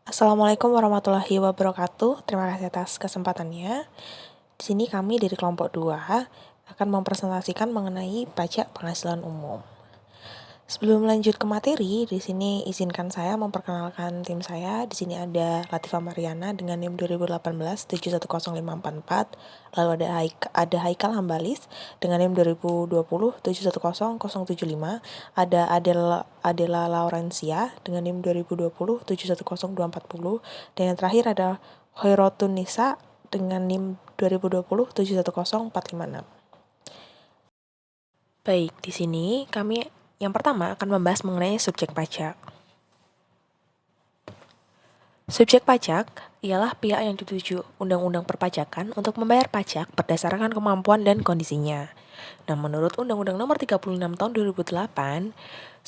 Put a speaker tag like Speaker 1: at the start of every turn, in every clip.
Speaker 1: Assalamualaikum warahmatullahi wabarakatuh. Terima kasih atas kesempatannya. Di sini kami dari kelompok 2 akan mempresentasikan mengenai pajak penghasilan umum. Sebelum lanjut ke materi, di sini izinkan saya memperkenalkan tim saya. Di sini ada Latifa Mariana dengan NIM 2018 710544. Lalu ada Haikal Hambalis dengan NIM 2020 710075. Ada Adela Laurencia dengan NIM 2020 710240. Dan yang terakhir ada Hoirotun Nisa dengan NIM 2020 710456. Baik, di sini kami yang pertama akan membahas mengenai subjek pajak. Subjek pajak ialah pihak yang dituju Undang-Undang Perpajakan untuk membayar pajak berdasarkan kemampuan dan kondisinya. Nah, menurut Undang-Undang Nomor 36 Tahun 2008,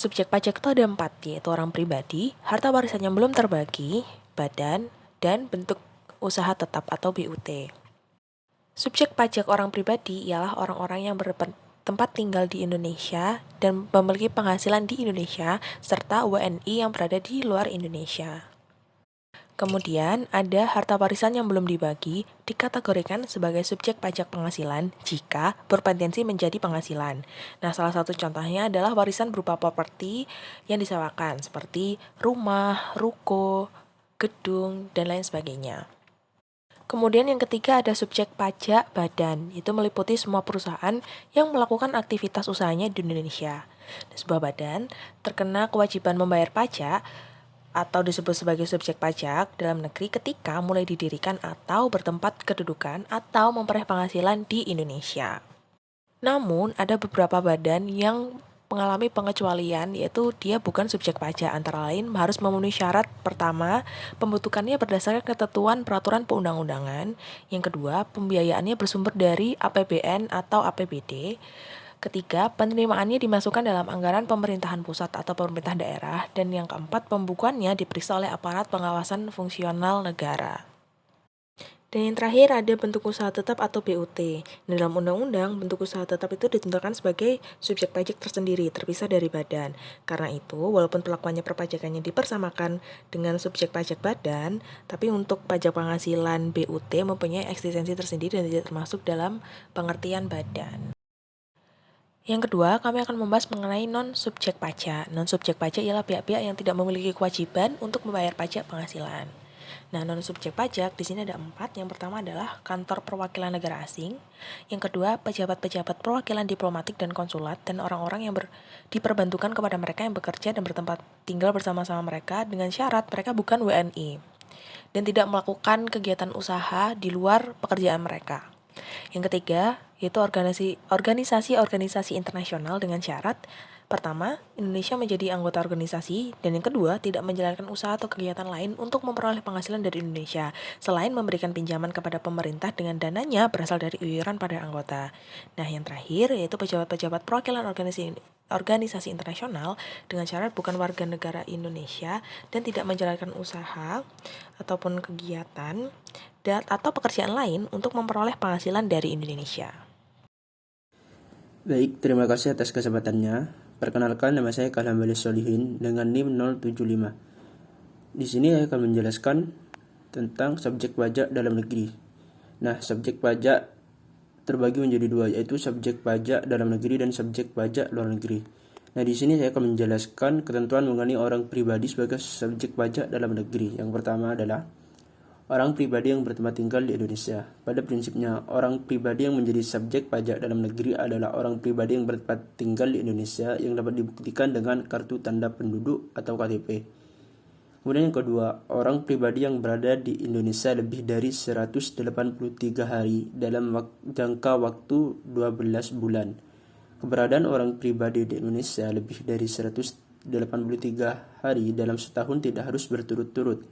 Speaker 1: subjek pajak itu ada 4, yaitu orang pribadi, harta warisan yang belum terbagi, badan, dan bentuk usaha tetap atau BUT. Subjek pajak orang pribadi ialah orang-orang yang tempat tinggal di Indonesia dan memiliki penghasilan di Indonesia, serta WNI yang berada di luar Indonesia. Kemudian, ada harta warisan yang belum dibagi, dikategorikan sebagai subjek pajak penghasilan jika berpotensi menjadi penghasilan. Nah, salah satu contohnya adalah warisan berupa properti yang disewakan, seperti rumah, ruko, gedung, dan lain sebagainya. Kemudian yang ketiga ada subjek pajak badan, itu meliputi semua perusahaan yang melakukan aktivitas usahanya di Indonesia. Sebuah badan terkena kewajiban membayar pajak atau disebut sebagai subjek pajak dalam negeri ketika mulai didirikan atau bertempat kedudukan atau memperoleh penghasilan di Indonesia. Namun, ada beberapa badan yang mengalami pengecualian, yaitu dia bukan subjek pajak, antara lain harus memenuhi syarat pertama, pembentukannya berdasarkan ketentuan peraturan perundang-undangan, yang kedua, pembiayaannya bersumber dari APBN atau APBD, ketiga, penerimaannya dimasukkan dalam anggaran pemerintahan pusat atau pemerintah daerah, dan yang keempat, pembukuannya diperiksa oleh aparat pengawasan fungsional negara. Dan yang terakhir ada bentuk usaha tetap atau BUT. Dalam undang-undang, bentuk usaha tetap itu ditentukan sebagai subjek pajak tersendiri, terpisah dari badan. Karena itu, walaupun pelakuannya perpajakannya dipersamakan dengan subjek pajak badan, tapi untuk pajak penghasilan BUT mempunyai eksistensi tersendiri dan tidak termasuk dalam pengertian badan. Yang kedua, kami akan membahas mengenai non-subjek pajak. Non-subjek pajak ialah pihak-pihak yang tidak memiliki kewajiban untuk membayar pajak penghasilan. Nah, non-subjek pajak di sini ada 4. Yang pertama adalah kantor perwakilan negara asing. Yang kedua, pejabat-pejabat perwakilan diplomatik dan konsulat dan orang-orang yang diperbantukan kepada mereka yang bekerja dan bertempat tinggal bersama-sama mereka dengan syarat mereka bukan WNI dan tidak melakukan kegiatan usaha di luar pekerjaan mereka. Yang ketiga, yaitu organisasi-organisasi internasional dengan syarat pertama, Indonesia menjadi anggota organisasi, dan yang kedua, tidak menjalankan usaha atau kegiatan lain untuk memperoleh penghasilan dari Indonesia, selain memberikan pinjaman kepada pemerintah dengan dananya berasal dari iuran pada anggota. Nah, yang terakhir, yaitu pejabat-pejabat perwakilan organisasi internasional dengan syarat bukan warga negara Indonesia dan tidak menjalankan usaha ataupun kegiatan atau pekerjaan lain untuk memperoleh penghasilan dari Indonesia.
Speaker 2: Baik, terima kasih atas kesempatannya. Perkenalkan, nama saya Kalhambalis Solihin dengan NIM 075. Di sini saya akan menjelaskan tentang subjek pajak dalam negeri. Nah, subjek pajak terbagi menjadi dua, yaitu subjek pajak dalam negeri dan subjek pajak luar negeri. Nah, di sini saya akan menjelaskan ketentuan mengenai orang pribadi sebagai subjek pajak dalam negeri. Yang pertama adalah orang pribadi yang bertempat tinggal di Indonesia. Pada prinsipnya, orang pribadi yang menjadi subjek pajak dalam negeri adalah orang pribadi yang bertempat tinggal di Indonesia yang dapat dibuktikan dengan kartu tanda penduduk atau KTP. Kemudian yang kedua, orang pribadi yang berada di Indonesia lebih dari 183 hari dalam jangka waktu 12 bulan. Keberadaan orang pribadi di Indonesia lebih dari 183 hari dalam setahun tidak harus berturut-turut,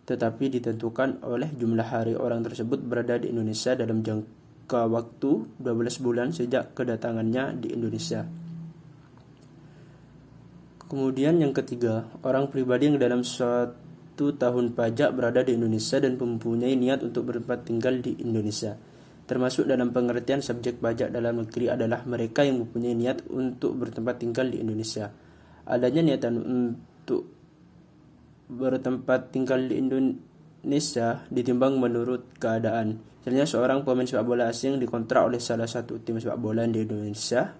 Speaker 2: tetapi ditentukan oleh jumlah hari orang tersebut berada di Indonesia dalam jangka waktu 12 bulan sejak kedatangannya di Indonesia. Kemudian yang ketiga, orang pribadi yang dalam 1 tahun pajak berada di Indonesia dan mempunyai niat untuk bertempat tinggal di Indonesia. Termasuk dalam pengertian subjek pajak dalam negeri adalah mereka yang mempunyai niat untuk bertempat tinggal di Indonesia. Adanya niatan untuk bertempat tinggal di Indonesia ditimbang menurut keadaan. Misalnya seorang pemain sepak bola asing dikontrak oleh salah satu tim sepak bola di Indonesia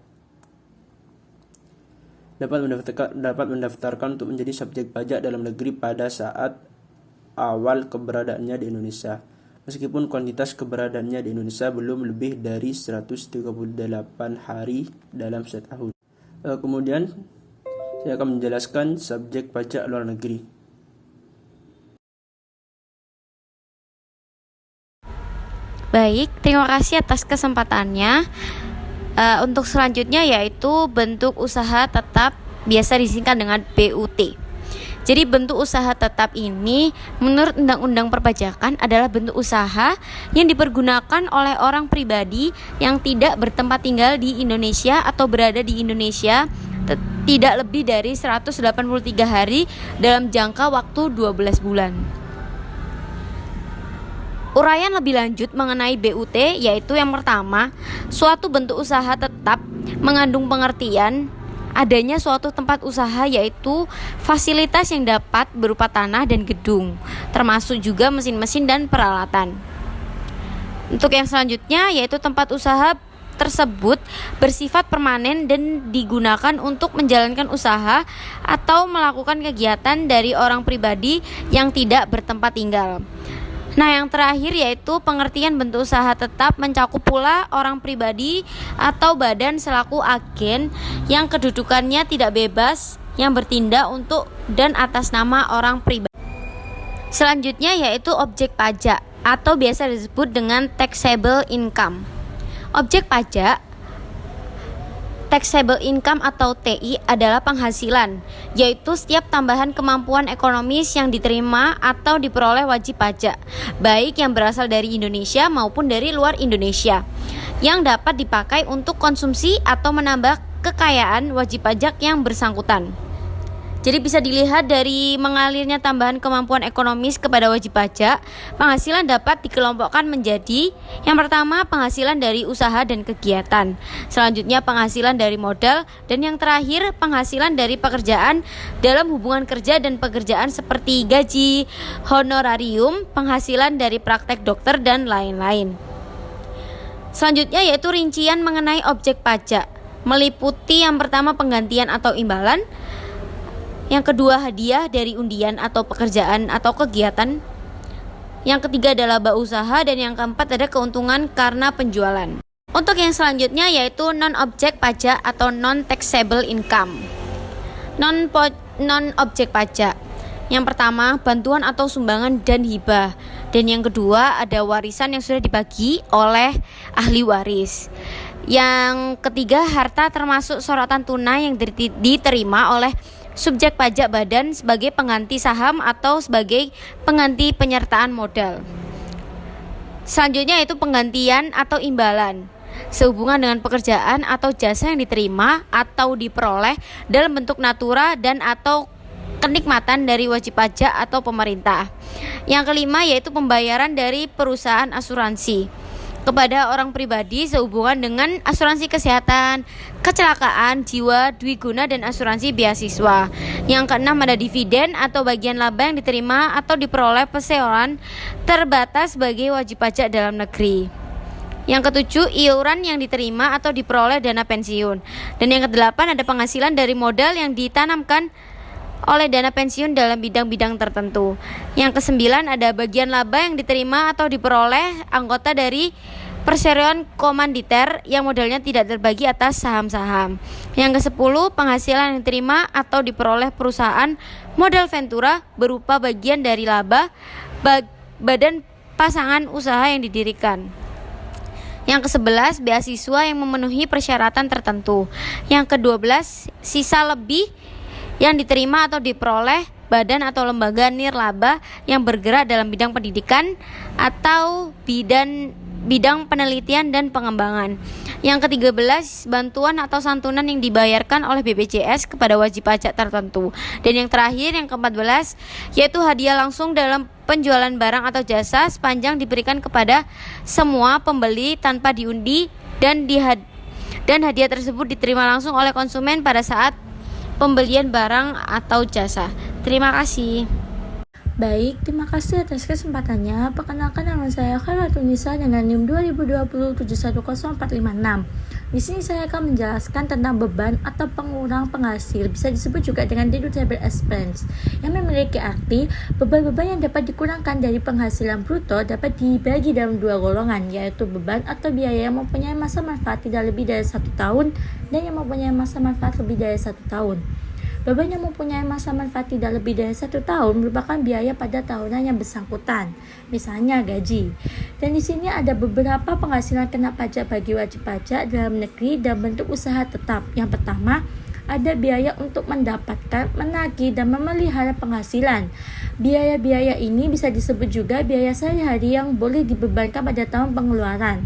Speaker 2: dapat mendaftarkan untuk menjadi subjek pajak dalam negeri pada saat awal keberadaannya di Indonesia, meskipun kuantitas keberadaannya di Indonesia belum lebih dari 138 hari dalam setahun. Kemudian saya akan menjelaskan subjek pajak luar negeri.
Speaker 3: Baik, terima kasih atas kesempatannya. Untuk selanjutnya yaitu bentuk usaha tetap, biasa disingkat dengan BUT. Jadi bentuk usaha tetap ini menurut Undang-Undang Perpajakan adalah bentuk usaha yang dipergunakan oleh orang pribadi yang tidak bertempat tinggal di Indonesia atau berada di Indonesia tidak lebih dari 183 hari dalam jangka waktu 12 bulan. Uraian lebih lanjut mengenai BUT yaitu yang pertama, suatu bentuk usaha tetap mengandung pengertian adanya suatu tempat usaha yaitu fasilitas yang dapat berupa tanah dan gedung, termasuk juga mesin-mesin dan peralatan. Untuk yang selanjutnya yaitu tempat usaha tersebut bersifat permanen dan digunakan untuk menjalankan usaha atau melakukan kegiatan dari orang pribadi yang tidak bertempat tinggal. Nah, yang terakhir yaitu pengertian bentuk usaha tetap mencakup pula orang pribadi atau badan selaku agen yang kedudukannya tidak bebas yang bertindak untuk dan atas nama orang pribadi. Selanjutnya yaitu objek pajak atau biasa disebut dengan taxable income. Objek pajak taxable income atau TI adalah penghasilan, yaitu setiap tambahan kemampuan ekonomis yang diterima atau diperoleh wajib pajak, baik yang berasal dari Indonesia maupun dari luar Indonesia, yang dapat dipakai untuk konsumsi atau menambah kekayaan wajib pajak yang bersangkutan. Jadi bisa dilihat dari mengalirnya tambahan kemampuan ekonomis kepada wajib pajak, penghasilan dapat dikelompokkan menjadi yang pertama penghasilan dari usaha dan kegiatan, selanjutnya penghasilan dari modal, dan yang terakhir penghasilan dari pekerjaan dalam hubungan kerja dan pekerjaan seperti gaji, honorarium, penghasilan dari praktek dokter, dan lain-lain. Selanjutnya yaitu rincian mengenai objek pajak, meliputi yang pertama penggantian atau imbalan, yang kedua hadiah dari undian atau pekerjaan atau kegiatan, yang ketiga adalah laba usaha, dan yang keempat ada keuntungan karena penjualan. Untuk yang selanjutnya yaitu non-objek pajak atau non-taxable income. Non-objek pajak. Yang pertama bantuan atau sumbangan dan hibah, dan yang kedua ada warisan yang sudah dibagi oleh ahli waris. Yang ketiga harta termasuk sorotan tunai yang diterima oleh subjek pajak badan sebagai pengganti saham atau sebagai pengganti penyertaan modal. Selanjutnya yaitu penggantian atau imbalan, sehubungan dengan pekerjaan atau jasa yang diterima atau diperoleh dalam bentuk natura dan atau kenikmatan dari wajib pajak atau pemerintah. Yang kelima yaitu pembayaran dari perusahaan asuransi kepada orang pribadi sehubungan dengan asuransi kesehatan, kecelakaan jiwa, dwiguna, dan asuransi beasiswa. Yang keenam ada dividen atau bagian laba yang diterima atau diperoleh perorangan terbatas sebagai wajib pajak dalam negeri. Yang ketujuh iuran yang diterima atau diperoleh dana pensiun. Dan yang kedelapan ada penghasilan dari modal yang ditanamkan oleh dana pensiun dalam bidang-bidang tertentu. Yang kesembilan ada bagian laba yang diterima atau diperoleh anggota dari perseroan komanditer yang modalnya tidak terbagi atas saham-saham. Yang kesepuluh penghasilan yang diterima atau diperoleh perusahaan modal ventura berupa bagian dari laba badan pasangan usaha yang didirikan. Yang ke-11 beasiswa yang memenuhi persyaratan tertentu. Yang ke-12 sisa lebih yang diterima atau diperoleh badan atau lembaga nirlaba yang bergerak dalam bidang pendidikan atau bidang penelitian dan pengembangan. Yang ke-13 bantuan atau santunan yang dibayarkan oleh BPJS kepada wajib pajak tertentu. Dan yang terakhir yang ke-14 yaitu hadiah langsung dalam penjualan barang atau jasa sepanjang diberikan kepada semua pembeli tanpa diundi, dan hadiah tersebut diterima langsung oleh konsumen pada saat pembelian barang atau jasa. Terima kasih.
Speaker 4: Baik, terima kasih atas kesempatannya. Perkenalkan, nama saya Khairatun-Nisa dengan NIM 2020710456. Di sini saya akan menjelaskan tentang beban atau pengurang penghasil, bisa disebut juga dengan deductible expense, yang memiliki arti beban-beban yang dapat dikurangkan dari penghasilan bruto dapat dibagi dalam dua golongan, yaitu beban atau biaya yang mempunyai masa manfaat tidak lebih dari 1 tahun dan yang mempunyai masa manfaat lebih dari 1 tahun. Beban yang mempunyai masa manfaat tidak lebih dari 1 tahun merupakan biaya pada tahunan yang bersangkutan, misalnya gaji. Dan di sini ada beberapa penghasilan kena pajak bagi wajib pajak dalam negeri dan bentuk usaha tetap. Yang pertama, ada biaya untuk mendapatkan, menagih, dan memelihara penghasilan. Biaya-biaya ini bisa disebut juga biaya sehari-hari yang boleh dibebankan pada tahun pengeluaran.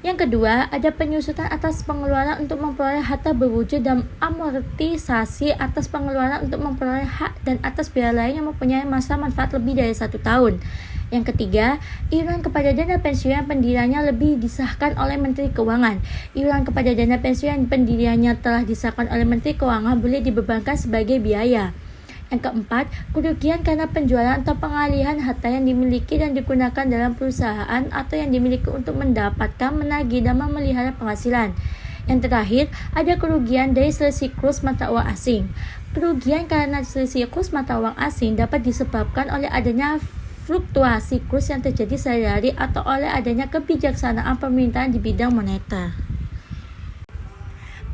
Speaker 4: Yang kedua, ada penyusutan atas pengeluaran untuk memperoleh harta berwujud dan amortisasi atas pengeluaran untuk memperoleh hak dan atas biaya lain yang mempunyai masa manfaat lebih dari 1 tahun. Yang ketiga, iuran kepada dana pensiun yang pendiriannya lebih disahkan oleh Menteri Keuangan. Iuran kepada dana pensiun yang pendiriannya telah disahkan oleh Menteri Keuangan boleh dibebankan sebagai biaya. Yang keempat, kerugian karena penjualan atau pengalihan harta yang dimiliki dan digunakan dalam perusahaan atau yang dimiliki untuk mendapatkan, menagih, dan memelihara penghasilan. Yang terakhir, ada kerugian dari selisih kurs mata uang asing. Kerugian karena selisih kurs mata uang asing dapat disebabkan oleh adanya fluktuasi kurs yang terjadi sehari-hari atau oleh adanya kebijaksanaan pemerintahan di bidang moneter.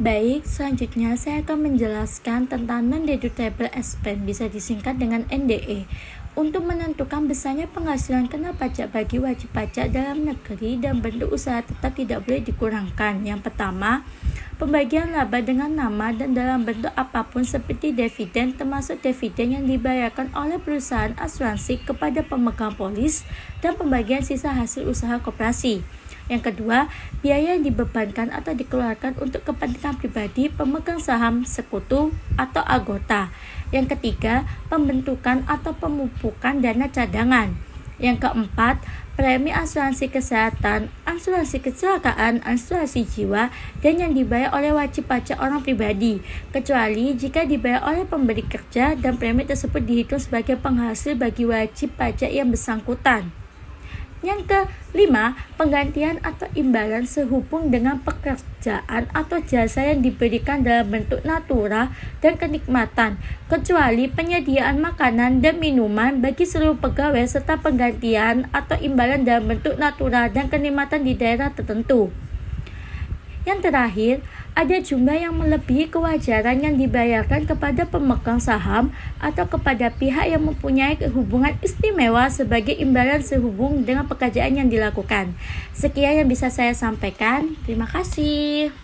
Speaker 4: Baik, selanjutnya saya akan menjelaskan tentang non-deductible expense, bisa disingkat dengan NDE. Untuk menentukan besarnya penghasilan kena pajak bagi wajib pajak dalam negeri dan bentuk usaha tetap tidak boleh dikurangkan. Yang pertama, pembagian laba dengan nama dan dalam bentuk apapun seperti dividen, termasuk dividen yang dibayarkan oleh perusahaan asuransi kepada pemegang polis dan pembagian sisa hasil usaha koperasi. Yang kedua, biaya yang dibebankan atau dikeluarkan untuk kepentingan pribadi, pemegang saham, sekutu, atau anggota. Yang ketiga, pembentukan atau pemupukan dana cadangan. Yang keempat, premi asuransi kesehatan, asuransi kecelakaan, asuransi jiwa, dan yang dibayar oleh wajib pajak orang pribadi, kecuali jika dibayar oleh pemberi kerja dan premi tersebut dihitung sebagai penghasil bagi wajib pajak yang bersangkutan. Yang kelima, penggantian atau imbalan sehubung dengan pekerjaan atau jasa yang diberikan dalam bentuk natura dan kenikmatan, kecuali penyediaan makanan dan minuman bagi seluruh pegawai serta penggantian atau imbalan dalam bentuk natura dan kenikmatan di daerah tertentu. Yang terakhir, ada jumlah yang melebihi kewajaran yang dibayarkan kepada pemegang saham atau kepada pihak yang mempunyai hubungan istimewa sebagai imbalan sehubung dengan pekerjaan yang dilakukan. Sekian yang bisa saya sampaikan. Terima kasih.